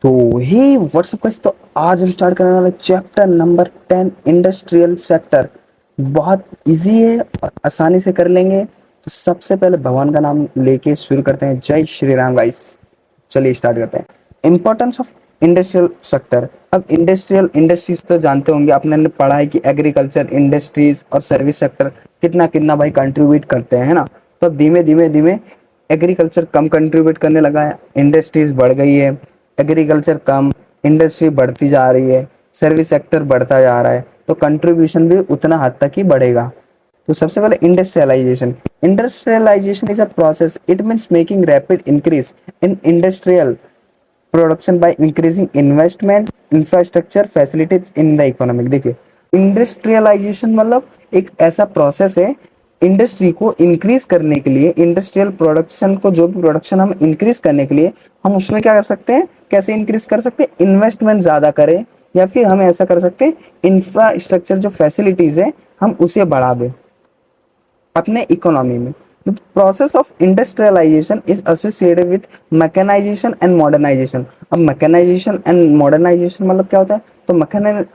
तो हे WhatsApp guys, तो आज हम स्टार्ट करने वाले चैप्टर नंबर 10 इंडस्ट्रियल सेक्टर। बहुत इजी है और आसानी से कर लेंगे। तो सबसे पहले भगवान का नाम लेके शुरू करते हैं। जय श्री राम गाइस। चलिए स्टार्ट करते हैं। Importance of industrial sector. अब इंडस्ट्रियल इंडस्ट्रीज तो जानते होंगे, आपने पढ़ा है कि एग्रीकल्चर इंडस्ट्रीज और सर्विस सेक्टर कितना कितना भाई कंट्रीब्यूट करते हैं, है ना। तो धीमे धीमे धीमे एग्रीकल्चर कम कंट्रीब्यूट करने लगा है, इंडस्ट्रीज बढ़ गई है। एग्रीकल्चर कम, इंडस्ट्री बढ़ती जा रही है, सर्विस सेक्टर बढ़ता जा रहा है, तो कंट्रीब्यूशन भी उतना हद तक ही बढ़ेगा। तो सबसे पहले industrialisation. Industrialisation is a process, it means making rapid increase in industrial production by increasing investment infrastructure facilities in the economic. देखिए, इंडस्ट्रियलाइजेशन मतलब एक ऐसा प्रोसेस है इंडस्ट्री को इंक्रीज करने के लिए, इंडस्ट्रियल प्रोडक्शन को, जो भी प्रोडक्शन हम इंक्रीज करने के लिए हम उसमें क्या कर सकते हैं, कैसे इंक्रीज कर सकते हैं, इन्वेस्टमेंट ज़्यादा करें, या फिर हम ऐसा कर सकते हैं इंफ्रास्ट्रक्चर जो फैसिलिटीज़ है हम उसे बढ़ा दें अपने इकोनॉमी में। The process of industrialisation is associated with mechanisation and modernisation. अब मैकेनाइजेशन एंड मॉडर्नाइजेशन मतलब क्या होता है, तो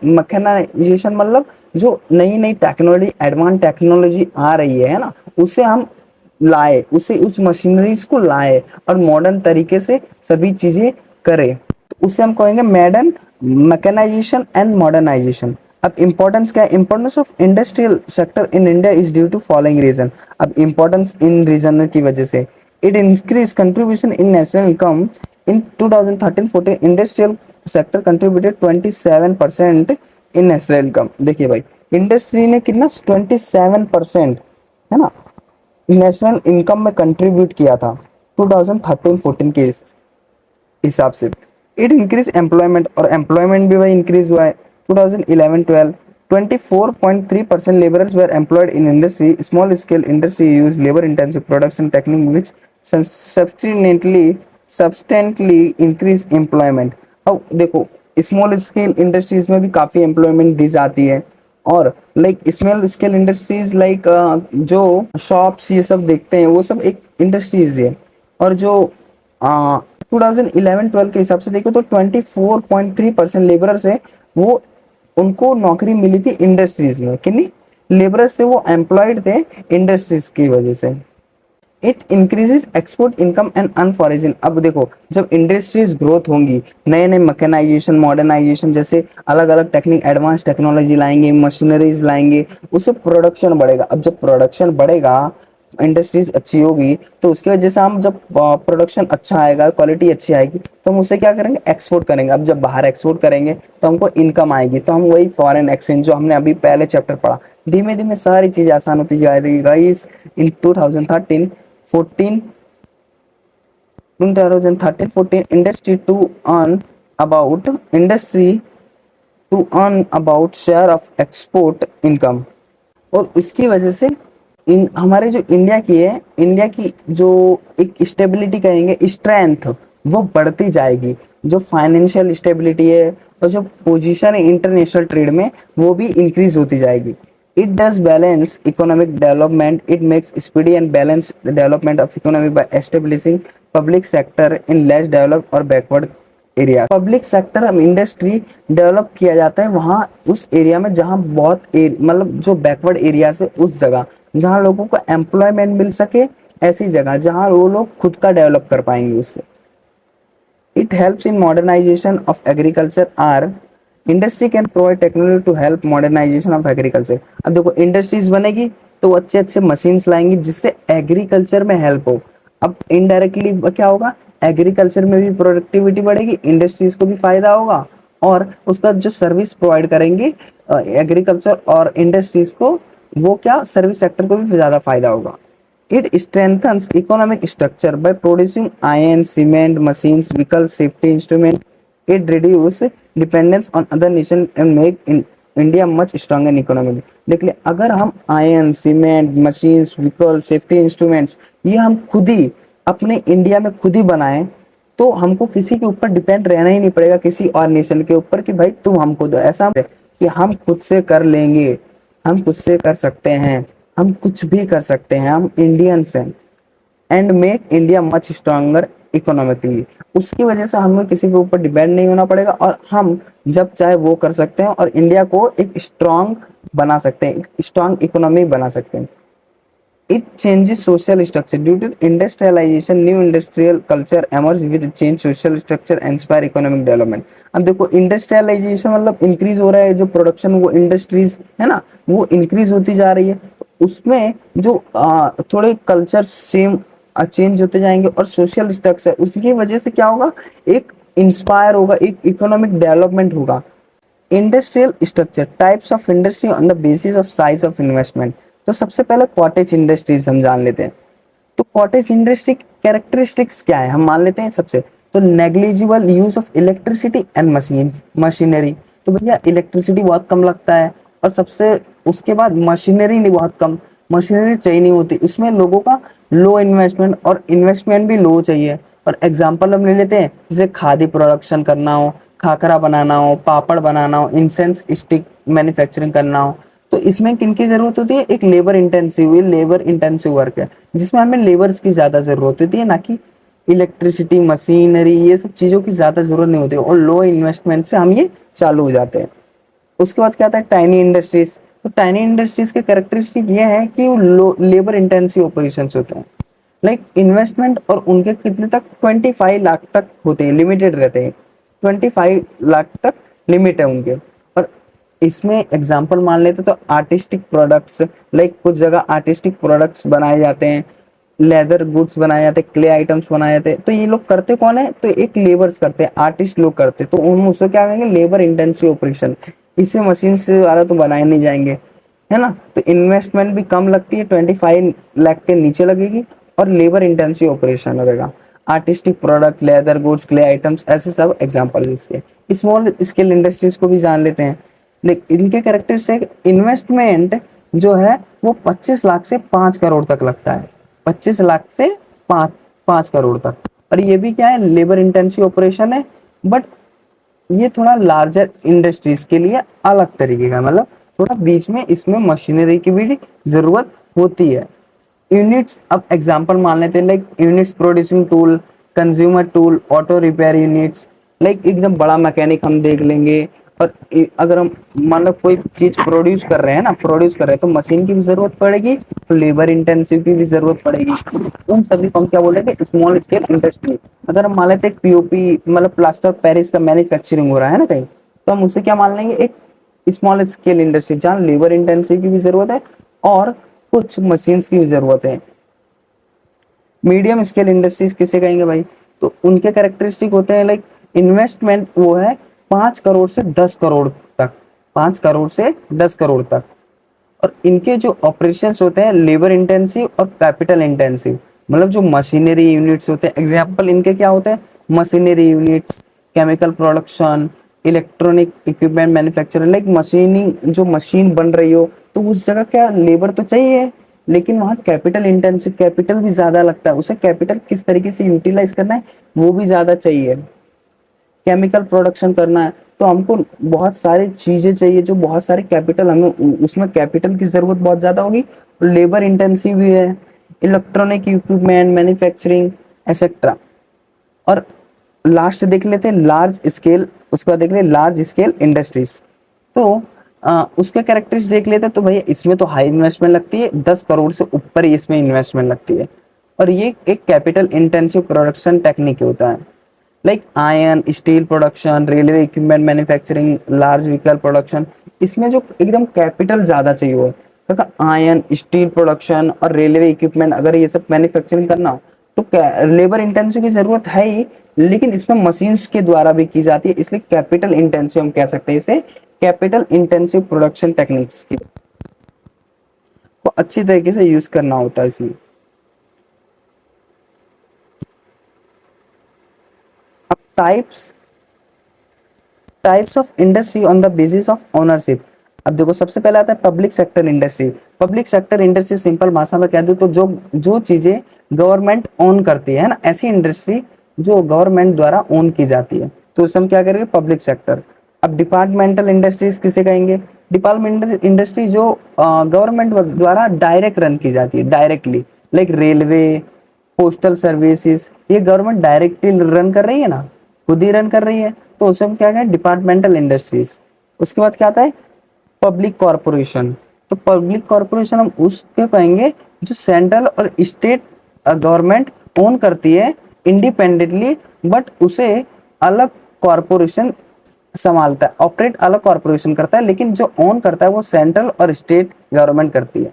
मैकेनाइजेशन मतलब जो नई नई टेक्नोलॉजी, एडवांस टेक्नोलॉजी आ रही है ना, उसे हम लाए, उसे उस मशीनरीज को लाए और मॉडर्न तरीके से सभी चीजें करें, तो उसे हम कहेंगे मॉडर्न मैकेनाइजेशन एंड मॉडर्नाइजेशन। अब इंपॉर्टेंस क्या है, importance of industrial sector in India is due to following reason. अब इंपॉर्टेंस इन रीजन की वजह से, it increase contribution in national income. In 2013-14 industrial sector contributed 27% in national income. देखिए भाई, इंडस्ट्री ने कितना 27%, है ना, नेशनल इनकम में कंट्रीब्यूट किया था 2013-14 के हिसाब से। इट इंक्रीज एम्प्लॉयमेंट, और एम्प्लॉयमेंट भी भाई इंक्रीज हुआ है 2011-12। 24.3% laborers were employed in industry. Small scale industry use labor intensive production technique which substantially increase employment। अब देखो, स्मॉल स्केल इंडस्ट्रीज में भी काफ़ी एम्प्लॉयमेंट दी जाती है, और like small scale industries like जो शॉप्स ये सब देखते हैं वो सब एक इंडस्ट्रीज है। और जो 2011-12 के हिसाब से देखो तो 24.3% लेबरर्स है, वो उनको नौकरी मिली थी इंडस्ट्रीज में। किन्हीं लेबरर्स थे वो एम्प्लॉयड थे इंडस्ट्रीज की वजह से। It increases export income and अनफॉरेजन। अब देखो, जब इंडस्ट्रीज ग्रोथ होंगी, नए नए मैकेनाइजेशन मॉडर्नाइजेशन जैसे अलग अलग टेक्निक, एडवांस टेक्नोलॉजी लाएंगे, मशीनरीज लाएंगे, उससे प्रोडक्शन बढ़ेगा। अब जब प्रोडक्शन बढ़ेगा, इंडस्ट्रीज अच्छी होगी, तो उसकी वजह से हम जब प्रोडक्शन अच्छा आएगा, क्वालिटी अच्छी आएगी, तो हम उससे क्या करेंगे, एक्सपोर्ट करेंगे। अब जब बाहर एक्सपोर्ट करेंगे तो हमको इनकम आएगी, तो हम वही फॉरेन एक्सचेंज जो हमने अभी पहले चैप्टर पढ़ा, धीमे धीमे सारी चीजें आसान होती जा रही है guys. In 2013-14 industry to earn about share of export income। और उसकी वजह से इन हमारे जो इंडिया की है, इंडिया की जो एक स्टेबिलिटी कहेंगे, स्ट्रेंथ, वो बढ़ती जाएगी। जो फाइनेंशियल स्टेबिलिटी है और जो पोजीशन है इंटरनेशनल ट्रेड में, वो भी इंक्रीज होती जाएगी। It does balance economic development, it makes speedy and balance development of economy bye establishing public sector in less developed और बैकवर्ड एरिया। पब्लिक सेक्टर हम इंडस्ट्री डेवलप किया जाता है वहाँ उस एरिया में जहाँ बहुत मतलब जो बैकवर्ड एरिया से, उस जगह जहाँ लोगों को एम्प्लॉयमेंट मिल सके, ऐसी जगह जहाँ वो लोग खुद का डेवलप कर पाएंगे उससे। It helps in modernisation of agriculture. Our industry can provide technology to help modernisation of agriculture. अब देखो, इंडस्ट्रीज बनेगी तो अच्छे अच्छे मशीन्स लाएंगी जिससे एग्रीकल्चर में हेल्प हो। अब इनडायरेक्टली क्या होगा, एग्रीकल्चर में भी प्रोडक्टिविटी बढ़ेगी, इंडस्ट्रीज को भी फायदा होगा, और उसका जो सर्विस प्रोवाइड करेंगे एग्रीकल्चर और इंडस्ट्रीज को, वो क्या, सर्विस सेक्टर को भी ज़्यादा फायदा होगा। It strengthens economic structure by producing iron, cement, machines, vehicles, safety instrument. It reduces dependence on other nation and make India much stronger economically। देखिए, अगर हम ion, cement, machines, vehicle, safety instruments ये हम खुद ही अपने इंडिया में खुद ही बनाएं, तो हमको किसी के ऊपर डिपेंड रहना ही नहीं पड़ेगा, किसी और नेशन के ऊपर कि भाई तुम हमको दो। ऐसा कि हम खुद से कर लेंगे, हम खुद से कर सकते हैं, हम कुछ भी कर सकते हैं, हम इंडियंस हैं। And make India much stronger economically. उसकी वजह से हमें किसी के ऊपर डिपेंड नहीं होना पड़ेगा और हम जब चाहे वो कर सकते हैं और इंडिया को एक स्ट्रांग बना सकते हैं, एक स्ट्रांग इकोनॉमी बना सकते हैं। It changes social structure due to industrialization. New industrial culture emerge with change social structure and inspire economic development. अब देखो इंडस्ट्रियलाइजेशन मतलब इंक्रीज हो रहा है, जो प्रोडक्शन वो इंडस्ट्रीज है ना वो इंक्रीज होती जा रही है। उसमें जो थोड़े कल्चर सेम चेंज होते जाएंगे और सोशल स्ट्रक्चर उसकी वजह से क्या होगा, एक इंस्पायर होगा, एक इकोनॉमिक डेवलपमेंट होगा। Industrial structure types of industry on the basis of size of investment. तो सबसे पहले कॉटेज इंडस्ट्रीज हम जान लेते हैं। तो कॉटेज इंडस्ट्री कैरेक्टरिस्टिक्स क्या है हम मान लेते हैं सबसे। तो negligible use of electricity and machinery. तो भैया इलेक्ट्रिसिटी बहुत कम लगता है और सबसे उसके बाद मशीनरी नहीं, बहुत कम मशीनरी चाहिए नहीं होती, उसमें लोगों का लो इन्वेस्टमेंट और इन्वेस्टमेंट भी लो चाहिए। और एग्जांपल हम ले लेते हैं, जैसे खादी प्रोडक्शन करना हो, खाकरा बनाना हो, पापड़ बनाना हो, इंसेंस स्टिक मैन्युफैक्चरिंग करना हो, तो इसमें किन की जरूरत होती है, एक लेबर इंटेंसिव वर्क है जिसमें हमें लेबर्स की ज्यादा जरूरत होती है, ना कि इलेक्ट्रिसिटी मशीनरी ये सब चीजों की ज्यादा जरूरत नहीं होती और लो इन्वेस्टमेंट से हम ये चालू हो जाते हैं। उसके बाद क्या आता है टाइनी इंडस्ट्रीज। तो टाइनी इंडस्ट्रीज के कैरेक्टरिस्टिक ये है कि वो लो लेबर इंटेंसिव ऑपरेशंस होते हैं। लाइक इन्वेस्टमेंट और उनके कितने तक 25 लाख तक होते हैं, लिमिटेड रहते हैं, 25 लाख तक लिमिट है उनके। और इसमें एग्जांपल मान लेते तो आर्टिस्टिक प्रोडक्ट्स, लाइक कुछ जगह आर्टिस्टिक प्रोडक्ट्स बनाए जाते हैं, लेदर गुड्स बनाए जाते हैं, क्ले आइटम्स बनाए जाते हैं। तो ये लोग करते कौन है, तो एक लेबर्स करते हैं, आर्टिस्ट लोग करते हैं, तो हम उसको क्या कहेंगे, लेबर इंटेंसिव ऑपरेशन। इसे मशीन से द्वारा तो बनाए नहीं जाएंगे, है ना। तो इन्वेस्टमेंट भी कम लगती है, 25 लाख के नीचे लगेगी और लेबर इंटेंसिव ऑपरेशन रहेगा। Artistic product, leather goods, clay items, ऐसे सब एग्जांपल इसके। स्मॉल स्केल इंडस्ट्रीज को भी जान लेते हैं। देख इनके कैरेक्टरिस्टिक, इन्वेस्टमेंट जो है वो 25 लाख से 5 करोड़ तक लगता है, 25 लाख से 5 करोड़ तक। और ये भी क्या है, लेबर इंटेंसिव ऑपरेशन है, बट ये थोड़ा लार्जर इंडस्ट्रीज के लिए अलग तरीके का, मतलब थोड़ा बीच में इसमें मशीनरी की भी जरूरत होती है। यूनिट्स, अब एग्जांपल मान लेते हैं, like units producing tool, consumer tool, auto repair units. Like एकदम बड़ा मैकेनिक हम देख लेंगे। और अगर हम मतलब कोई चीज प्रोड्यूस कर रहे हैं ना, प्रोड्यूस कर रहे हैं, तो मशीन की भी जरूरत पड़ेगी, तो लेबर इंटेंसिव की भी जरूरत पड़ेगी। उन सभी को हम क्या बोलेंगे, स्मॉल स्केल इंडस्ट्री। अगर हम मान लेते हैं पीओपी मतलब प्लास्टर ऑफ पेरिस का मैन्युफैक्चरिंग हो रहा है ना कहीं, तो हम उसे क्या मान लेंगे, एक स्मॉल स्केल इंडस्ट्री, जहाँ लेबर इंटेंसिव की भी जरूरत है और कुछ मशीन्स की भी जरूरत है। मीडियम स्केल इंडस्ट्रीज किसे कहेंगे भाई, तो उनके कैरेक्टरिस्टिक होते हैं, लाइक इन्वेस्टमेंट वो है 5 करोड़ से 10 करोड़ तक, 5 करोड़ से 10 करोड़ तक। और इनके जो ऑपरेशंस होते हैं लेबर इंटेंसिव और कैपिटल इंटेंसिव, मतलब जो मशीनरी यूनिट्स होते हैं, एग्जांपल इनके क्या होते हैं, machinery units, chemical production, electronic equipment manufacturing. Like machining, जो मशीन बन रही हो तो उस जगह क्या लेबर तो चाहिए, लेकिन वहाँ कैपिटल इंटेंसिव, कैपिटल भी ज्यादा लगता है, उसे कैपिटल किस तरीके से यूटिलाइज करना है वो भी ज्यादा चाहिए। केमिकल प्रोडक्शन करना है तो हमको बहुत सारी चीजें चाहिए, जो बहुत सारे कैपिटल, हमें उसमें कैपिटल की जरूरत बहुत ज्यादा होगी, लेबर इंटेंसिव भी है। Electronic equipment manufacturing etcetera. और लास्ट देख लेते हैं लार्ज स्केल, उसके बाद देख लेते लार्ज स्केल इंडस्ट्रीज। तो उसके कैरेक्टर्स देख लेते हैं। तो भैया इसमें तो हाई इन्वेस्टमेंट लगती है, 10 करोड़ से ऊपर ही इसमें इन्वेस्टमेंट लगती है, और ये एक कैपिटल इंटेंसिव प्रोडक्शन टेक्निक होता है। Like iron steel production, railway equipment manufacturing, large vehicle production, इसमें जो एकदम कैपिटल ज्यादा चाहिए हो, क्योंकि आयरन स्टील प्रोडक्शन और रेलवे इक्विपमेंट अगर ये सब मैन्युफैक्चरिंग करना हो तो लेबर इंटेंसिव की जरूरत है ही, लेकिन इसमें मशीन्स के द्वारा भी की जाती है, इसलिए कैपिटल इंटेंसिव हम कह सकते हैं इसे, कैपिटल इंटेंसिव प्रोडक्शन टेक्निक्स की को अच्छी तरीके से यूज करना होता है इसमें। अब types of industry on the basis of ownership. अब देखो सबसे पहले आता है public sector industry. Public sector industry simple भाषा में कह दूं तो जो जो चीजें गवर्नमेंट ओन करती है ना, ऐसी इंडस्ट्री जो गवर्नमेंट द्वारा ओन की जाती है, तो उसे हम क्या करेंगे, पब्लिक सेक्टर। अब डिपार्टमेंटल इंडस्ट्रीज किसे कहेंगे, डिपार्टमेंटल इंडस्ट्री जो गवर्नमेंट द्वारा डायरेक्ट रन की जाती है, directly, like railway, postal services, ये गवर्नमेंट डायरेक्टली रन कर रही है ना, खुद ही रन कर रही है, तो उसमें क्या है, डिपार्टमेंटल इंडस्ट्रीज। उसके बाद क्या आता है, पब्लिक कॉरपोरेशन। तो पब्लिक कॉरपोरेशन हम उसके कहेंगे जो सेंट्रल और स्टेट गवर्नमेंट ओन करती है इंडिपेंडेंटली, बट उसे अलग कॉरपोरेशन संभालता है, ऑपरेट अलग कॉरपोरेशन करता है, लेकिन जो ओन करता है वो सेंट्रल और स्टेट गवर्नमेंट करती है।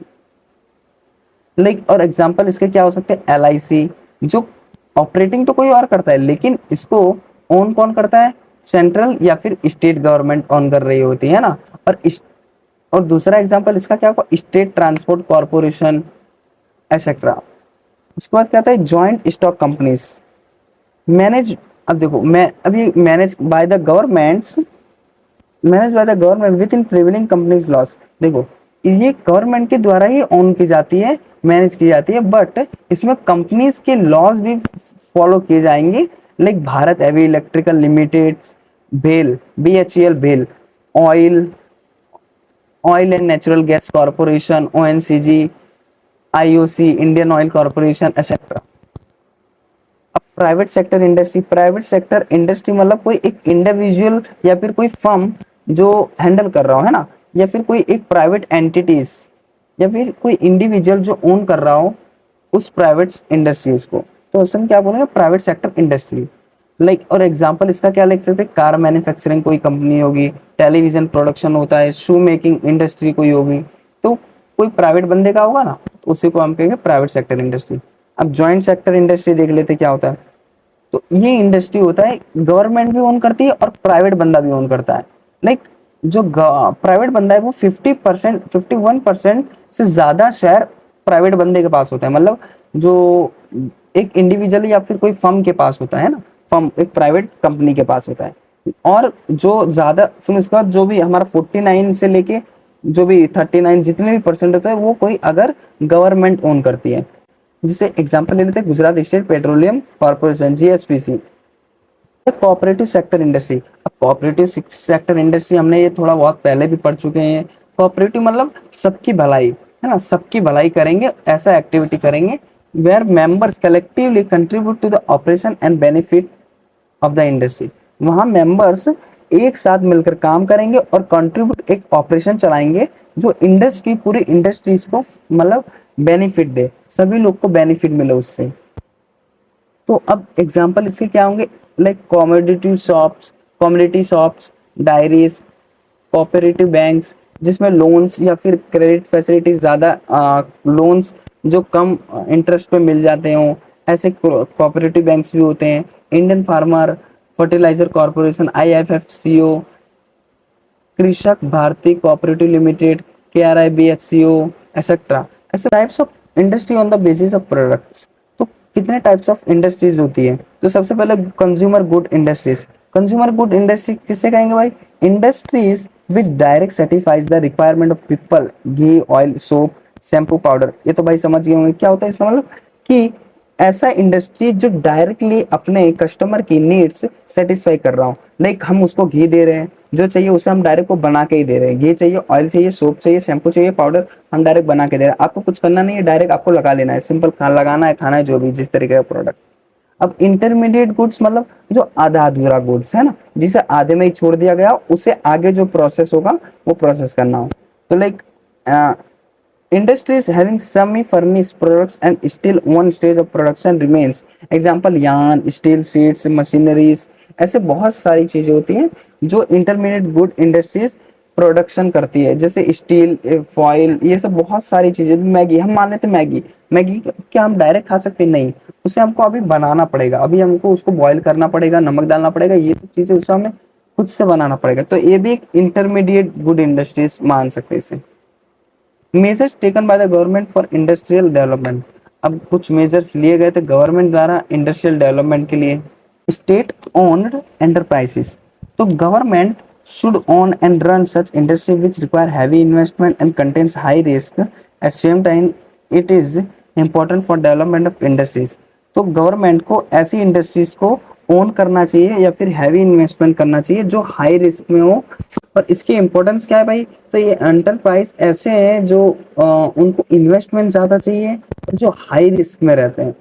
लाइक और एग्जांपल इसके क्या हो सकते हैं, एल आई सी, जो ऑपरेटिंग तो कोई और करता है लेकिन इसको ओन कौन करता है, सेंट्रल या फिर स्टेट गवर्नमेंट ओन कर रही होती है ना। और दूसरा एग्जांपल इसका क्या होगा, स्टेट ट्रांसपोर्ट कॉरपोरेशन एक्सेट्रा। उसके बाद क्या आता है, जॉइंट स्टॉक कंपनीज मैनेज। अब देखो मैं अभी manage by the government with in prevailing companies loss. देखो ये गवर्नमेंट के द्वारा ही ओन की जाती है, मैनेज की जाती है, बट इसमें कंपनीज के लॉज भी फॉलो किए जाएंगे। Like Bharat heavy electrical limited, भेल, BHEL भेल, oil oil and natural gas corporation, ONCG, IOC Indian oil corporation etcetera. अब प्राइवेट सेक्टर इंडस्ट्री मतलब कोई एक इंडिविजुअल या फिर कोई फर्म जो हैंडल कर रहा हो, है ना, या फिर कोई एक प्राइवेट एंटिटीज या फिर कोई इंडिविजुअल जो ओन कर रहा हो उस प्राइवेट इंडस्ट्रीज को, तो उसमें क्या बोलेंगे, प्राइवेट सेक्टर इंडस्ट्री। लाइक और एग्जांपल इसका क्या लिख सकते हैं, कार मैन्युफैक्चरिंग कोई कंपनी होगी, टेलीविजन प्रोडक्शन होता है, शू मेकिंग इंडस्ट्री कोई होगी, तो कोई प्राइवेट बंदे का होगा ना, तो उसी को हम कहेंगे प्राइवेट सेक्टर इंडस्ट्री। अब जॉइंट सेक्टर इंडस्ट्री देख लेते क्या होता है। तो ये इंडस्ट्री होता है गवर्नमेंट भी ओन करती है और प्राइवेट बंदा भी ओन करता है। लाइक जो प्राइवेट बंदा है वो 50%, 51% से ज्यादा शेयर प्राइवेट बंदे के पास होता है, मतलब जो एक इंडिविजुअल या फिर कोई फर्म के पास होता है ना, फर्म एक प्राइवेट कंपनी के पास होता है। और जो ज्यादा फिर उसके बाद जो भी हमारा 49 से लेके जो भी 39 जितने भी परसेंट होता है वो कोई अगर गवर्नमेंट ओन करती है। जैसे एग्जांपल ले लेते हैं Gujarat state petroleum corporation, GSPC। Cooperative sector industry, अब कोऑपरेटिव सेक्टर इंडस्ट्री हमने ये थोड़ा बहुत पहले भी पढ़ चुके हैं। कोऑपरेटिव मतलब सबकी भलाई, है ना, सबकी भलाई करेंगे, ऐसा एक्टिविटी करेंगे where members collectively contribute to the operation and benefit of the industry. वहां मेंबर्स एक साथ मिलकर काम करेंगे और कंट्रीब्यूट एक ऑपरेशन चलाएंगे जो इंडस्ट्री पूरी इंडस्ट्रीज को मतलब बेनिफिट दे, सभी लोग को बेनिफिट मिले उससे। तो अब एग्जांपल इसके क्या होंगे, like community shops, diaries, cooperative banks जिसमें लोन्स या फिर क्रेडिट फैसिलिटी ज़्यादा लोन्स जो कम इंटरेस्ट पे मिल जाते हों, ऐसे कोऑपरेटिव बैंक्स भी होते हैं। Indian farmer fertiliser corporation, IFFCO, Krishak Bharati cooperative limited, KRIBHCO etcetera. ऐसे types of industry on the basis of products. तो कितने टाइप्स ऑफ इंडस्ट्रीज होती है, तो सबसे पहले consumer good industries. Consumer good industry किसे कहेंगे भाई, industries which direct satisfies the requirement of people, ghee, oil, soap, shampoo, powder. ये तो भाई समझ गए होंगे क्या होता है इसका मतलब, कि ऐसा इंडस्ट्री जो डायरेक्टली अपने कस्टमर की नीड्स सेटिस्फाई कर रहा हूँ। लाइक हम उसको घी दे रहे हैं, जो चाहिए उसे हम डायरेक्ट को बना के ही दे रहे हैं। घी चाहिए, ऑयल चाहिए, सोप चाहिए, शैम्पू चाहिए, पाउडर, हम डायरेक्ट बना के दे रहे हैं। आपको कुछ करना नहीं है, डायरेक्ट आपको लगा लेना है, सिंपल लगाना है, खाना है, जो भी जिस तरीके का प्रोडक्ट। अब इंटरमीडिएट गुड्स मतलब जो आधा अधूरा गुड्स है ना, जिसे आधे में ही छोड़ दिया गया, उसे आगे जो प्रोसेस होगा वो प्रोसेस करना हो। तो like industries having semi-finished products and still one stage of production remains, example yarn, steel sheets, machineries। ऐसे बहुत सारी चीजें होती हैं जो इंटरमीडिएट गुड इंडस्ट्रीज प्रोडक्शन करती है, जैसे स्टील, फॉइल, ये सब बहुत सारी चीजें। मैगी हम मान लेते, मैगी मैगी क्या हम डायरेक्ट खा सकते, नहीं, उसे हमको अभी बनाना पड़ेगा, अभी हमको उसको बॉईल करना पड़ेगा, नमक डालना पड़ेगा, ये सब चीजें उसे हमें खुद से बनाना पड़ेगा। तो ये भी एक इंटरमीडिएट गुड इंडस्ट्रीज मान सकते हैं इसे। Measures taken by the government for industrial development. अब कुछ मेजर्स लिए गए थे गवर्नमेंट द्वारा इंडस्ट्रियल डेवलपमेंट के लिए। स्टेट ओन्ड एंटरप्राइजेस, तो government should own and run such industry which require heavy investment and contains high risk. At same time, it is important for development of industries। तो government को ऐसी industries को own करना चाहिए या फिर heavy investment करना चाहिए जो हाई रिस्क में हो। और इसकी इंपॉर्टेंस क्या है भाई, तो ये एंटरप्राइज ऐसे हैं जो उनको इन्वेस्टमेंट ज्यादा चाहिए और जो हाई रिस्क में रहते हैं।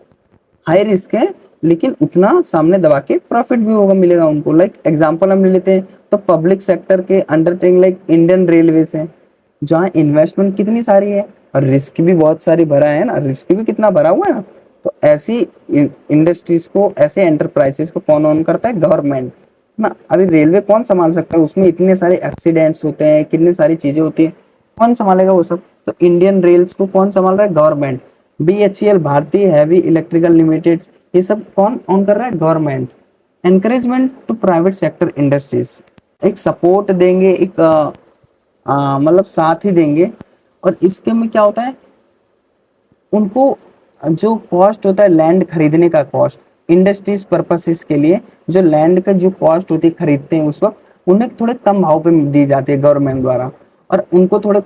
हाई रिस्क है, लेकिन उतना सामने दबा के प्रॉफिट भी होगा, मिलेगा उनको। लाइक एग्जांपल हम ले लेते हैं तो पब्लिक सेक्टर के अंडरटेकिंग लाइक इंडियन रेलवेज है, जहाँ इन्वेस्टमेंट कितनी सारी है और रिस्क भी बहुत सारी भरा है ना, रिस्क भी कितना भरा हुआ है ना। तो ऐसी इंडस्ट्रीज को, ऐसे एंटरप्राइजेस को कौन ऑन करता है? गवर्नमेंट ना। अभी रेलवे कौन संभाल सकता है? उसमें इतने सारे एक्सीडेंट्स होते हैं, कितनी सारी चीजें होती है, कौन संभालेगा वो सब? तो इंडियन रेल्स को कौन संभाल रहा है? Government. BHEL, Bharatiya heavy electrical limited, ये सब कौन ऑन कर रहा है? Government. Encouragement to private sector industries, एक सपोर्ट देंगे, एक मतलब साथ ही देंगे। और इसके में क्या होता है, उनको जो कॉस्ट होता है लैंड खरीदने का कॉस्ट, इंडस्ट्रीज पर्पसेस के लिए जो लैंड का जो कॉस्ट होती है खरीदते हैं उस वक्त, उन्हें थोड़े कम भाव पे दी जाती है गवर्नमेंट द्वारा। और उनको थोड़े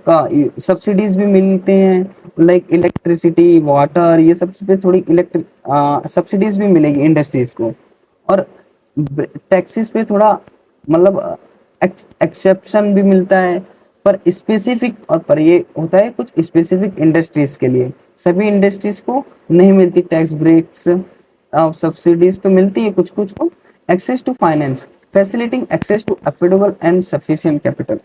सब्सिडीज भी मिलते हैं, लाइक इलेक्ट्रिसिटी, वाटर, ये सब पे थोड़ी इलेक्ट्रिक सब्सिडीज भी मिलेगी इंडस्ट्रीज को। और टैक्सेस पे थोड़ा मतलब एक्सेप्शन भी मिलता है पर स्पेसिफिक, और पर ये होता है कुछ स्पेसिफिक इंडस्ट्रीज के लिए, सभी इंडस्ट्रीज को नहीं मिलती टैक्स ब्रेक्स। सब्सिडीज तो मिलती है कुछ कुछ को। Access to finance, facilitating access to affordable and sufficient capital.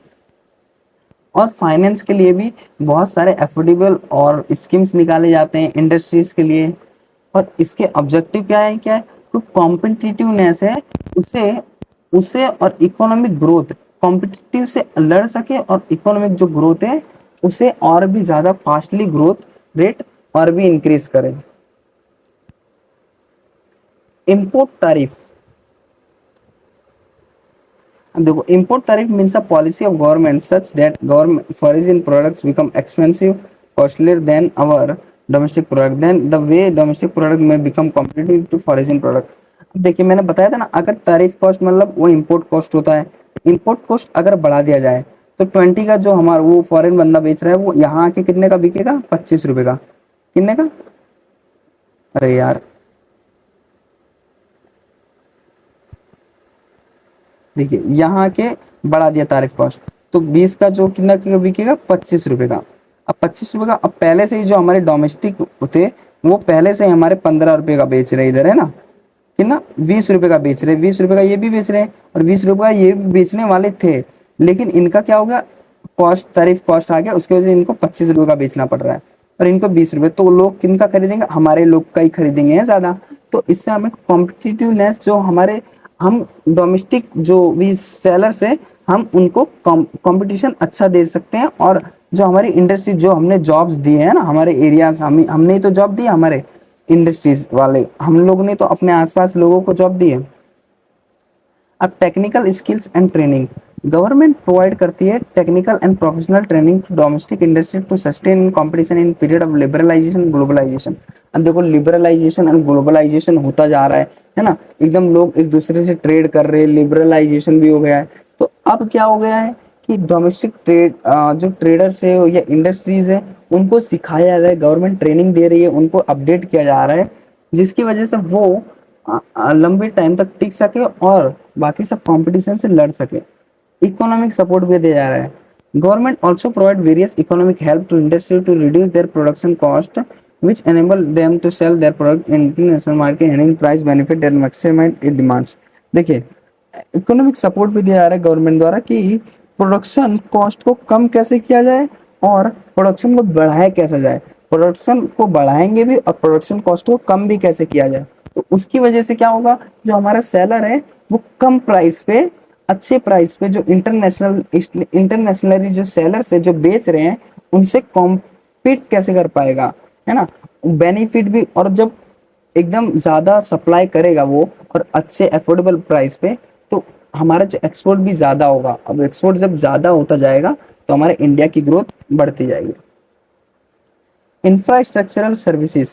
और फाइनेंस के लिए भी बहुत सारे अफोर्डेबल और स्कीम्स निकाले जाते हैं इंडस्ट्रीज के लिए। और इसके ऑब्जेक्टिव क्या है, क्या है? तो कॉम्पिटिटिवनेस है, उसे उसे और इकोनॉमिक ग्रोथ, कॉम्पिटिटिव से लड़ सके और इकोनॉमिक जो ग्रोथ है उसे और भी ज्यादा फास्टली ग्रोथ रेट और भी इंक्रीज करे। इंपोर्ट टैरिफ, देखो import tariff means a policy of government such that government foreign products become expensive costlier than our domestic product, then the way domestic product में become competitive to foreign product. देखिए मैंने बताया था ना, अगर tariff cost मतलब वो import cost होता है, इंपोर्ट कॉस्ट अगर बढ़ा दिया जाए तो 20 का जो हमारा वो फॉरेन बंदा बेच रहा है वो यहाँ आके कितने का बिकेगा? 25 रुपए का। कितने का? अरे यार, देखिए यहाँ के बढ़ा दिया तारीफ कॉस्ट, तो 20 का जो कितना का बिकेगा? 25 रुपए का। अब 25 रुपए का, अब पहले से ही जो हमारे डोमेस्टिक होते वो पहले से ही हमारे 15 रुपए का बेच रहे इधर, है ना? कितना? 20 रुपए का बेच रहे, 20 रुपए का ये भी बेच रहे हैं और 20 रुपए का ये भी बेचने वाले थे। लेकिन इनका क्या हो गया? कॉस्ट, तारीफ कॉस्ट आ गया, उसकी वजह से इनको 25 रुपए का बेचना पड़ रहा है और इनको 20 रुपए। तो लोग किनका खरीदेंगे? हमारे लोग का ही खरीदेंगे ज्यादा। तो इससे हमें कॉम्पिटिटिवनेस, जो हमारे हम डोमेस्टिक जो भी सेलर्स है हम उनको कंपटीशन अच्छा दे सकते हैं। और जो हमारी इंडस्ट्री, जो हमने जॉब्स दिए हैं ना हमारे एरियाज, हमने ही तो जॉब दी, हमारे इंडस्ट्रीज वाले हम लोग ने तो अपने आसपास लोगों को जॉब दी है। अब technical skills and training, government provide करती है technical and professional training to domestic industry to sustain competition in period of liberalisation globalisation. अब देखो लिबरलाइजेशन एंड ग्लोबलाइजेशन होता जा रहा है ना, एकदम लोग एक दूसरे से ट्रेड कर रहे हैं, लिबरलाइजेशन भी हो गया है। तो अब क्या हो गया है कि डोमेस्टिक ट्रेड, जो ट्रेडर्स है या इंडस्ट्रीज है उनको सिखाया जा रहा है, गवर्नमेंट ट्रेनिंग दे रही है, उनको अपडेट किया जा रहा है, जिसकी वजह से वो लंबे टाइम तक टिक सके और बाकी सब कंपटीशन से लड़ सके। इकोनॉमिक सपोर्ट भी दिया जा रहा है। Government also provide various economic help to industry to reduce their production cost which enable them to sell their product in international market, earning price benefit and maximize its demands। देखिए economic support भी दिया जा रहा है government द्वारा कि production cost को कम कैसे किया जाए और प्रोडक्शन को बढ़ाया कैसे जाए, प्रोडक्शन को बढ़ाएंगे भी और प्रोडक्शन कॉस्ट को कम भी कैसे किया जाए। तो उसकी वजह से क्या होगा, जो हमारा सेलर है वो कम प्राइस पे, अच्छे प्राइस पे, जो इंटरनेशनली जो सेलर्स है जो बेच रहे हैं उनसे कॉम्पीट कैसे कर पाएगा, है ना? बेनिफिट भी, और जब एकदम ज्यादा सप्लाई करेगा वो और अच्छे अफोर्डेबल प्राइस पे, तो हमारा जो एक्सपोर्ट भी ज्यादा होगा। अब एक्सपोर्ट जब ज्यादा होता जाएगा तो हमारे इंडिया की ग्रोथ बढ़ती जाएगी। इंफ्रास्ट्रक्चरल सर्विसेज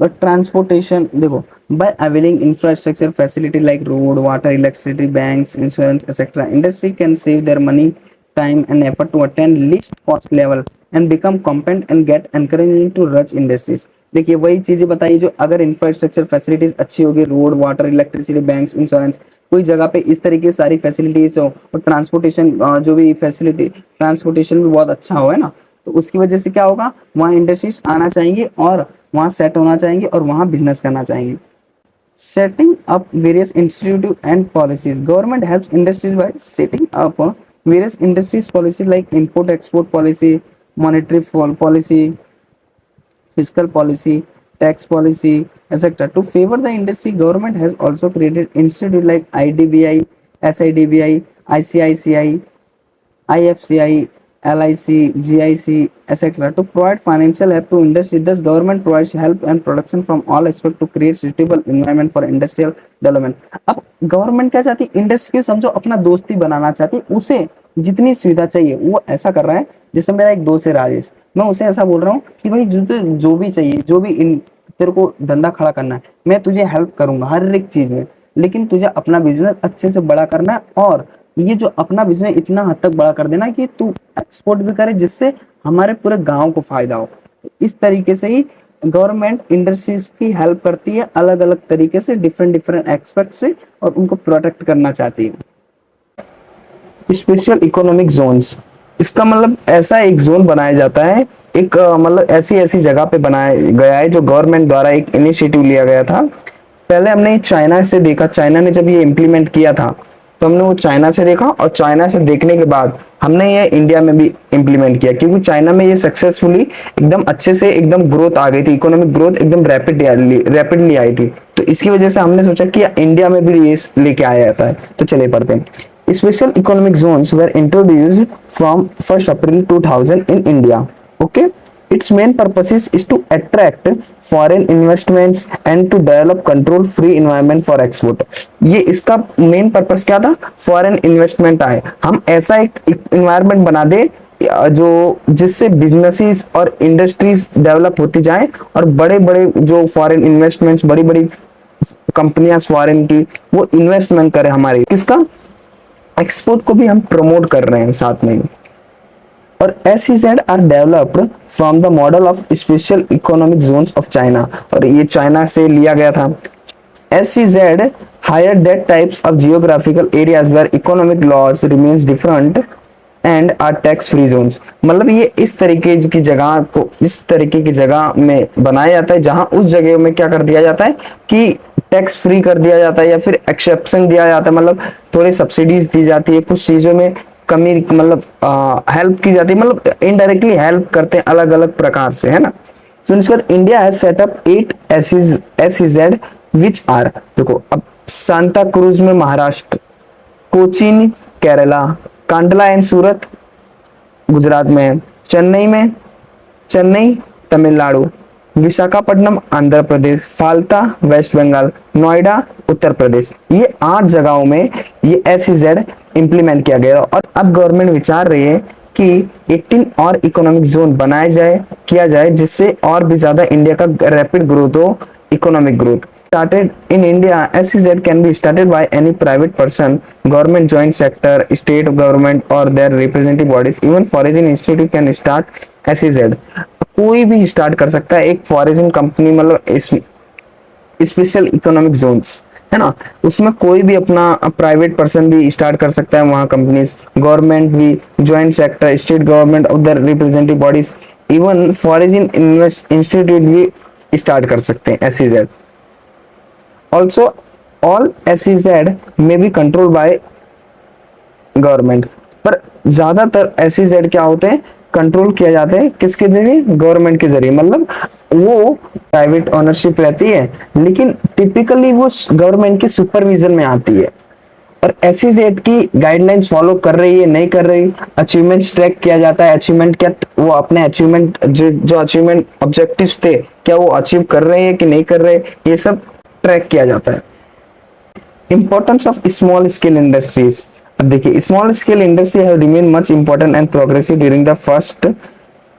और ट्रांसपोर्टेशन, देखो by availing infrastructure facility like road, water, electricity, banks, insurance etcetera, industry can save their money, time and effort to attend least cost level and become competent and get encouragement to rich industries. देखिए वही चीजें बताइए, जो अगर infrastructure facilities अच्छी होगी, road, water, electricity, banks, insurance, कोई जगह पे इस तरीके सारी फैसिलिटीज हो और ट्रांसपोर्टेशन जो भी फैसिलिटी, ट्रांसपोर्टेशन भी बहुत अच्छा हो, है ना, तो उसकी वजह से क्या होगा, वहाँ इंडस्ट्रीज आना चाहेंगे और वहाँ सेट होना चाहेंगे और वहाँ बिजनेस करना चाहेंगे। Setting up various institute and policies. Government helps industries by setting up various industries policies like import export policy, monetary policy, fiscal policy, tax policy, etc. To favor the industry, government has also created institute like IDBI, SIDBI, ICICI, IFCI, LIC, GIC, etc. to provide financial help to industry. Thus, government provides help and production from all aspects to create suitable environment for industrial development. अब government क्या चाहती है, industry समझो अपना दोस्ती बनाना चाहती है, उसे जितनी सुविधा चाहिए वो ऐसा कर रहा है। जैसे मेरा एक दोस्त है राजेश, मैं उसे ऐसा बोल रहा हूँ कि भाई जो भी चाहिए, जो भी तेरे को धंधा खड़ा करना है, मैं तुझे हेल्प करूंगा हर एक चीज में, लेकिन तुझे अपना बिजनेस अच्छे से बड़ा करना है और ये जो अपना बिजनेस इतना हद तक बड़ा कर देना कि तू एक्सपोर्ट भी करे जिससे हमारे पूरे गांव को फायदा हो। तो इस तरीके से ही गवर्नमेंट इंडस्ट्रीज की हेल्प करती है अलग अलग तरीके से, डिफरेंट डिफरेंट एक्सपेक्ट से, और उनको प्रोटेक्ट करना चाहती है। स्पेशल इकोनॉमिक जोन्स, इसका मतलब ऐसा एक जोन बनाया जाता है, एक मतलब ऐसी ऐसी जगह पे बनाया गया है जो गवर्नमेंट द्वारा एक इनिशिएटिव लिया गया था। पहले हमने चाइना से देखा, चाइना ने जब ये इम्प्लीमेंट किया था तो हमने वो चाइना से देखा, और चाइना से देखने के बाद हमने ये इंडिया में भी इम्प्लीमेंट किया, क्योंकि चाइना में ये सक्सेसफुली एकदम अच्छे से एकदम ग्रोथ आ गई थी, इकोनॉमिक ग्रोथ एकदम रैपिडली आई थी। तो इसकी वजह से हमने सोचा कि इंडिया में भी ये लेके आया जाता है। तो चलिए पढ़ते हैं। Special economic zones were introduced from 1st April 2000 in India. Okay, its main purpose is to attract foreign investments and to develop control-free environment for export. ये इसका मेन पर्पस क्या था, फॉरेन इन्वेस्टमेंट आए, हम ऐसा एक इन्वायरमेंट बना दे जो जिससे बिजनेसेस और इंडस्ट्रीज डेवलप होती जाए और बड़े बड़े जो फॉरेन इन्वेस्टमेंट्स, बड़ी बड़ी कंपनियां फॉरेन की वो इन्वेस्टमेंट करे हमारे, किसका, एक्सपोर्ट को भी हम प्रमोट कर रहे हैं साथ में। और SEZ are developed from the model of special economic zones of China, और ये चाइना से लिया गया था। SEZ higher that types of geographical areas where economic laws remains different and are tax free zones, मतलब ये इस तरीके की जगह को, इस तरीके की जगह में बनाया जाता है जहां उस जगह में क्या कर दिया जाता है कि टैक्स फ्री कर दिया जाता है या फिर एक्सेप्शन दिया जाता है, मतलब थोड़ी सब्सिडीज दी जाती है, कुछ चीजों में कमी, मतलब हेल्प की जाती है, मतलब इनडायरेक्टली हेल्प करते हैं अलग अलग प्रकार से, है ना। फिर उसके बाद India has set up 8 SEZ which are, देखो अब सांता क्रूज में महाराष्ट्र, कोचीन केरला, कांडला एंड सूरत गुजरात में, चेन्नई तमिलनाडु, विशाखापट्टनम आंध्र प्रदेश, फाल्ता वेस्ट बंगाल, नोएडा उत्तर प्रदेश, ये 8 जगहों में ये SEZ इंप्लीमेंट किया गया। और अब गवर्नमेंट विचार रही है कि 18 और इकोनॉमिक जोन बनाया जाए, किया जाए, जिससे और भी ज्यादा इंडिया का रैपिड ग्रोथ हो, economic growth. Started in India, SEZ can be started by any private person, government, joint sector, state government or their representative bodies. Even foreign institute can start SEZ. कोई भी start कर सकता है एक foreign company, मतलब special economic Jones है ना, उसमें कोई भी अपना प्राइवेट पर्सन भी स्टार्ट कर सकता है वहाँ कंपनीज, गवर्नमेंट भी, जॉइंट सेक्टर, स्टेट गवर्नमेंट और their representative bodies, even foreign institute भी स्टार्ट कर सकते हैं SEZ। Also, all SEZ may be controlled by government, पर ज्यादातर SEZ क्या होते हैं, कंट्रोल किया जाते हैं किसके जरिए, गवर्नमेंट के जरिए, मतलब वो प्राइवेट ओनरशिप रहती है लेकिन टिपिकली वो गवर्नमेंट के सुपरविजन में आती है। और SEZ की गाइडलाइंस फॉलो कर रही है, नहीं कर रही, अचीवमेंट ट्रैक किया जाता है, अचीवमेंट क्या, वो अपने अचीवमेंट जो अचीवमेंट ऑब्जेक्टिव्स थे क्या वो अचीव कर रहे हैं कि नहीं कर रहे, ये सब ट्रैक किया जाता है। Importance of small scale industries, अब देखिए small scale industry have remain much important and progressive during the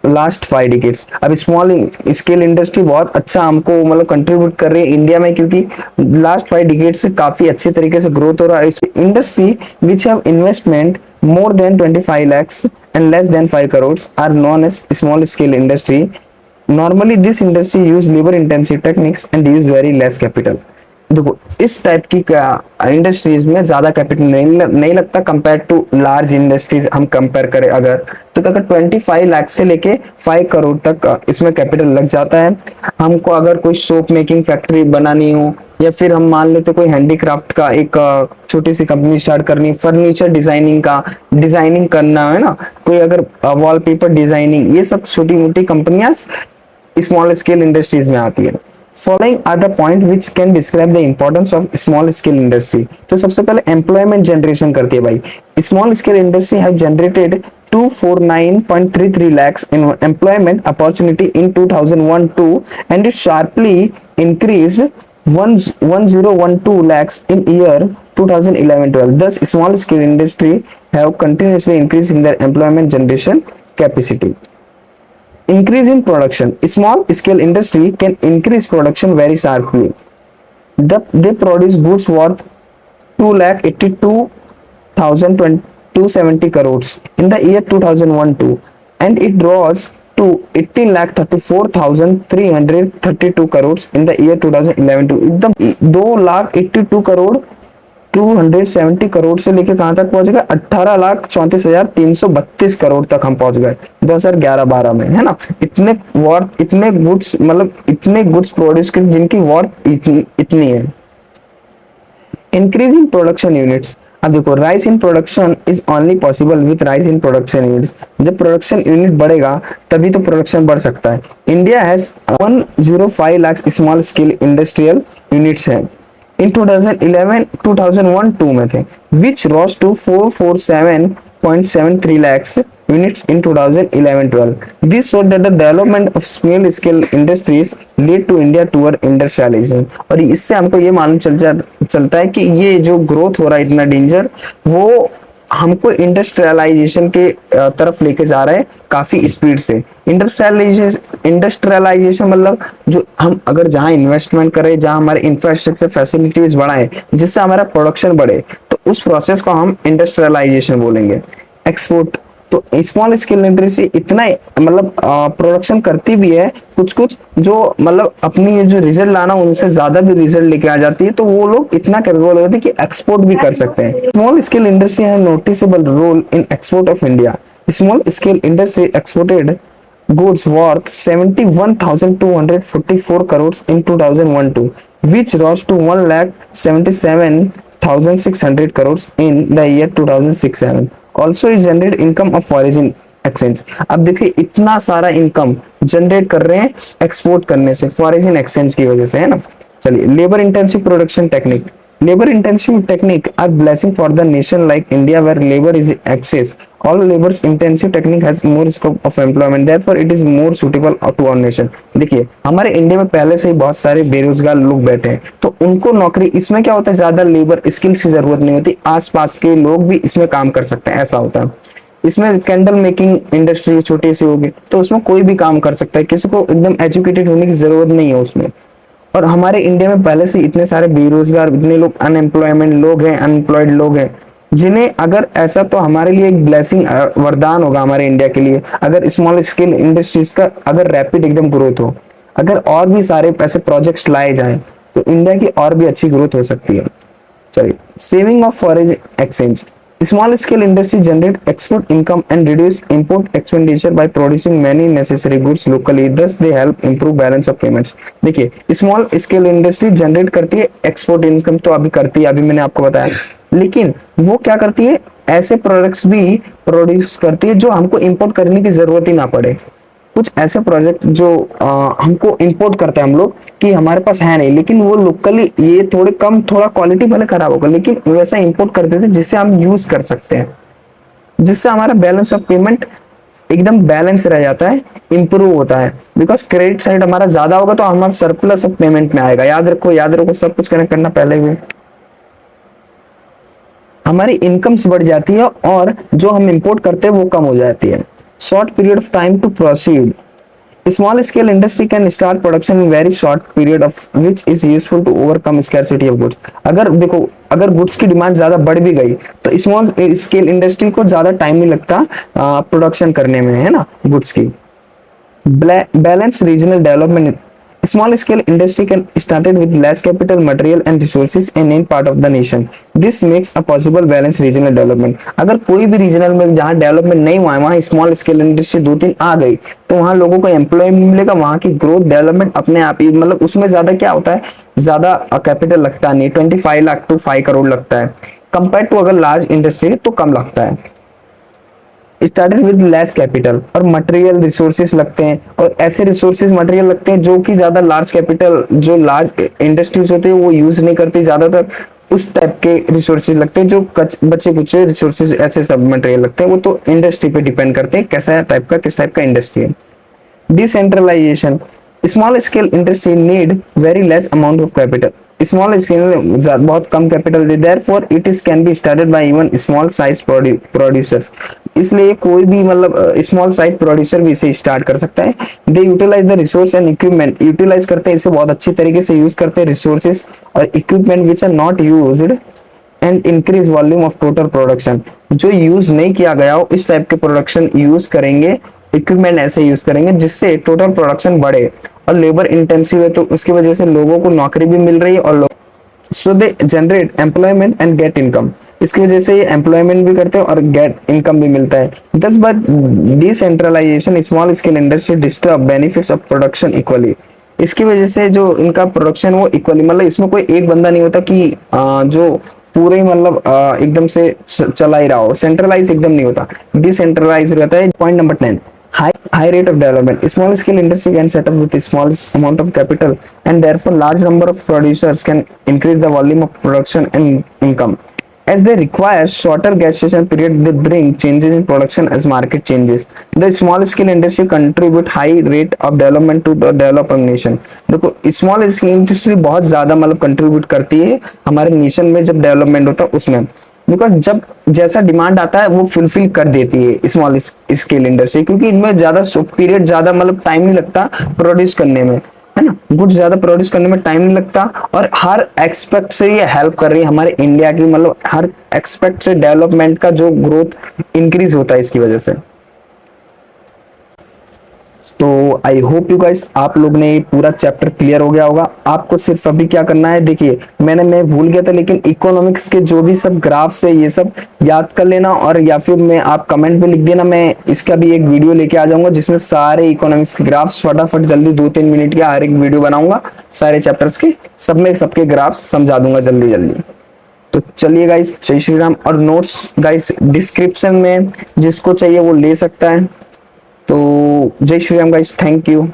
last 5 decades. अब स्मॉल स्केल इंडस्ट्री बहुत अच्छा हमको मतलब कंट्रीब्यूट कर रही है इंडिया में, क्योंकि लास्ट 5 डिकेड्स से काफी अच्छे तरीके से ग्रोथ हो रहा है। Industry which have investment more than 25 lakhs and less than 5 crores are known as small scale industry. Normally this industry use labor intensive techniques and use very less capital. देखो इस टाइप की industries में ज्यादा capital नहीं लगता compare to large industries. हम compare करें अगर, तो अगर 25 लाख से लेके 5 करोड़ तक इसमें कैपिटल लग जाता है। हमको अगर कोई सोप मेकिंग फैक्ट्री बनानी हो, या फिर हम मान लेते कोई हैंडीक्राफ्ट का एक छोटी सी कंपनी स्टार्ट करनी, फर्नीचर डिजाइनिंग का डिजाइनिंग करना है ना, कोई अगर वॉलपेपर डिजाइनिंग, ये सब छोटी मोटी कंपनियां स्मॉल स्केल इंडस्ट्रीज में आती है। Following are the point which can describe the importance of small scale industry. तो सबसे पहले एम्प्लॉयमेंट जनरेशन करती है भाई। Small scale industry have generated 249.33 lakhs in employment opportunity in 2001-2 and it sharply increased 1012 lakhs in year 2011-12. Thus, small scale industry have continuously increased in their employment generation capacity. Increase in production. Small scale industry can increase production very sharply. They produce goods worth 2,82,270 crores in the year 2001-2 and it draws to 18,34,332 crores in the year 2011-2. एकदम 2,82,करोड़ 270 करोड़ से लेके कहां तक पहुंच गए, 18,34,332 करोड़ तक हम पहुंच गए 2011-12 में, है ना। इतने वर्थ, इतने गुड्स, मतलब इतने गुड्स प्रोड्यूस कर जिनकी वर्थ इतनी है। Increase in production units. अब देखो rise in production is only possible with rise in production units. जब प्रोडक्शन यूनिट बढ़ेगा तभी तो प्रोडक्शन बढ़ सकता है। India has 105 lakh small scale industrial units है इन 2001-2 में थे, which rose to 447.73 lakhs units in 2011-12. This showed that the development of small scale industries lead to India toward industrialization. और इससे हमको ये मालूम चलता है कि ये जो ग्रोथ हो रहा है इतना डेंजर, वो हमको इंडस्ट्रियलाइजेशन के तरफ लेके जा रहा है काफी स्पीड से। इंडस्ट्रियलाइजेशन मतलब जो हम अगर जहां इन्वेस्टमेंट करें, जहां हमारे इंफ्रास्ट्रक्चर फैसिलिटीज बढ़ाए जिससे हमारा प्रोडक्शन बढ़े, तो उस प्रोसेस को हम इंडस्ट्रियलाइजेशन बोलेंगे। एक्सपोर्ट, तो स्मॉल स्केल इंडस्ट्री इतना मतलब प्रोडक्शन करती भी है कुछ कुछ जो मतलब अपनी ये जो रिजल्ट लाना उनसे ज्यादा भी रिजल्ट लेके आ जाती है, तो वो लोग इतना कैपेबल होते हैं कि एक्सपोर्ट भी कर सकते हैं। Small scale industry have noticeable role in export of India. Small scale industry exported goods worth 71,244 crores in 2001-2, which rose to 1,77,600 crores in the year 2006-7. Also it generate income of foreign exchange. अब देखिए इतना सारा income generate कर रहे हैं export करने से, foreign exchange की वजह से, है ना। चलिए, labour intensive production technique. Labor intensive technique are blessing for the nation like India where labor is excess. All labor intensive technique has more scope of employment, therefore it is more suitable to our nation. देखिए हमारे India में पहले से ही बहुत सारे बेरोजगार लोग बैठे हैं, तो उनको नौकरी, इसमें क्या होता है ज्यादा लेबर स्किल्स की जरूरत नहीं होती, आसपास के लोग भी इसमें काम कर सकते हैं, ऐसा होता है। इसमें कैंडल मेकिंग इंडस्ट्री छोटी सी होगी तो उसमें कोई भी काम कर सकता है, किसी को एकदम एजुकेटेड होने की जरूरत नहीं है उसमें। और हमारे इंडिया में पहले से इतने सारे बेरोजगार, इतने लोग अनएम्प्लॉयमेंट लोग हैं, अनएम्प्लॉयड लोग हैं, जिन्हें अगर ऐसा, तो हमारे लिए एक ब्लेसिंग, वरदान होगा हमारे इंडिया के लिए अगर स्मॉल स्केल इंडस्ट्रीज का अगर रैपिड एकदम ग्रोथ हो, अगर और भी सारे ऐसे प्रोजेक्ट्स लाए जाए तो इंडिया की और भी अच्छी ग्रोथ हो सकती है। चलिए, saving of foreign exchange. Small scale industry generate export income and reduce import expenditure by producing many necessary goods locally. Thus they help improve balance of payments. देखिए स्मॉल स्केल इंडस्ट्री जनरेट करती है export income, तो अभी करती है, अभी मैंने आपको बताया, लेकिन वो क्या करती है, ऐसे प्रोडक्ट्स भी प्रोड्यूस करती है जो हमको इंपोर्ट करने की जरूरत ही ना पड़े। कुछ ऐसे प्रोजेक्ट जो हमको इंपोर्ट करते हैं हम लोग कि हमारे पास है नहीं, लेकिन वो लोकली, ये थोड़े कम, थोड़ा क्वालिटी भले खराब होगा लेकिन वैसा इंपोर्ट कर देते जिससे हम यूज कर सकते हैं, जिससे हमारा बैलेंस ऑफ पेमेंट एकदम बैलेंस रह जाता है, इंप्रूव होता है। बिकॉज क्रेडिट साइड हमारा ज्यादा होगा तो हमारा सरप्लस ऑफ पेमेंट में आएगा। याद रखो सब कुछ कनेक्ट करना पहले हुए, हमारी इनकम्स बढ़ जाती है और जो हम इंपोर्ट करते हैं वो कम हो जाती है। Short period of time to proceed. A small scale industry can start production in very short period of which is useful to overcome scarcity of goods. अगर देखो, अगर गुड्स की डिमांड ज्यादा बढ़ भी गई तो स्मॉल स्केल इंडस्ट्री को ज्यादा टाइम नहीं लगता प्रोडक्शन करने में, है ना, गुड्स की। Balance regional development. Small scale industry can started with less capital, material and resources in any part of the nation. This makes a possible balanced regional development. अगर कोई भी रीजनल में जहाँ डेवलपमेंट नहीं हुआ है वहाँ स्मॉल स्केल इंडस्ट्री दो तीन आ गई तो वहाँ लोगों को एम्प्लॉयमेंट मिलेगा, वहाँ की ग्रोथ डेवलपमेंट अपने आप ही, मतलब उसमें ज्यादा क्या होता है, ज्यादा कैपिटल लगता नहीं, 25 लाख to 5 करोड़ लगता है, कंपेयर टू अगर लार्ज इंडस्ट्री तो कम लगता है। स्टार्टेड विद लेस कैपिटल और मटेरियल रिसोर्सेज लगते हैं, और ऐसे रिसोर्सेज मटेरियल लगते हैं जो कि ज्यादा लार्ज कैपिटल, जो लार्ज इंडस्ट्रीज होते हैं वो यूज नहीं करती ज्यादातर, उस टाइप के रिसोर्सेज लगते हैं। जो बचे कुछ रिसोर्सेज ऐसे सब मटेरियल लगते हैं वो तो इंडस्ट्री पे डिपेंड करते हैं कैसा टाइप का, किस टाइप का इंडस्ट्री है। Decentralisation, small scale industry need very less amount of capital. Small scale में बहुत कम capital, therefore it is can be started by even small size producers. इसलिए कोई भी मतलब स्मॉल साइज प्रोड्यूसर भी इसे स्टार्ट कर सकता है। They utilise the resource and equipment, utilise करते हैं इसे, बहुत अच्छी तरीके से यूज करते हैं रिसोर्सेज और equipment which are not used and increase volume of total production. जो यूज नहीं किया गया हो इस टाइप के प्रोडक्शन यूज करेंगे, इक्विपमेंट ऐसे यूज करेंगे जिससे टोटल प्रोडक्शन बढ़े। और लेबर इंटेंसिव है तो उसकी वजह से लोगों को नौकरी भी मिल रही है और so they generate employment and get income. इसकी वजह से ये एम्प्लॉयमेंट भी करते हैं और गेट इनकम भी मिलता है। दस but decentralisation small scale industry disturb benefits of production equally. इसकी वजह से जो इनका प्रोडक्शन वो इक्वली, मतलब इसमें कोई एक बंदा नहीं होता कि जो पूरे मतलब एकदम से चला ही रहा हो, सेंट्रलाइज एकदम नहीं होता, डिसेंट्रलाइज रहता है। Point number 10, high rate of development. Small scale industry can set up with a small amount of capital and therefore large number of producers can increase the volume of production and income. As they require shorter gestation period, they bring changes in production as market changes. The small scale industry contribute high rate of development to the developing nation. देखो small scale industry बहुत ज्यादा मतलब contribute करती है हमारे nation में जब development होता है उसमें, बिकॉज जब जैसा डिमांड आता है वो फुलफिल कर देती है स्मॉल स्केल इंडस्ट्री, क्योंकि इनमें ज्यादा पीरियड, ज्यादा मतलब टाइम नहीं लगता प्रोड्यूस करने में, है ना, गुड्स ज्यादा प्रोड्यूस करने में टाइम नहीं लगता। और हर एक्सपेक्ट से ये हेल्प कर रही है हमारे इंडिया की, मतलब हर एक्सपेक्ट से डेवलपमेंट का जो ग्रोथ इंक्रीज होता है इसकी वजह से। तो आई होप यू गाइस आप लोग ने पूरा चैप्टर क्लियर हो गया होगा। आपको सिर्फ अभी क्या करना है, देखिए मैं भूल गया था, लेकिन इकोनॉमिक्स के जो भी सब ग्राफ्स है ये सब याद कर लेना, और या फिर मैं आप कमेंट में लिख देना, मैं इसका भी एक वीडियो लेके आ जाऊंगा जिसमें सारे इकोनॉमिक्स के ग्राफ्स फटाफट जल्दी 2-3 मिनट का हर एक वीडियो बनाऊंगा सारे चैप्टर्स के, सब में सबके ग्राफ्स समझा दूंगा जल्दी जल्दी। तो चलिए गाइस, जय श्री राम। और नोट्स गाइस डिस्क्रिप्शन में जिसको चाहिए वो ले सकता है। तो जय Shri Ram guys, thank you.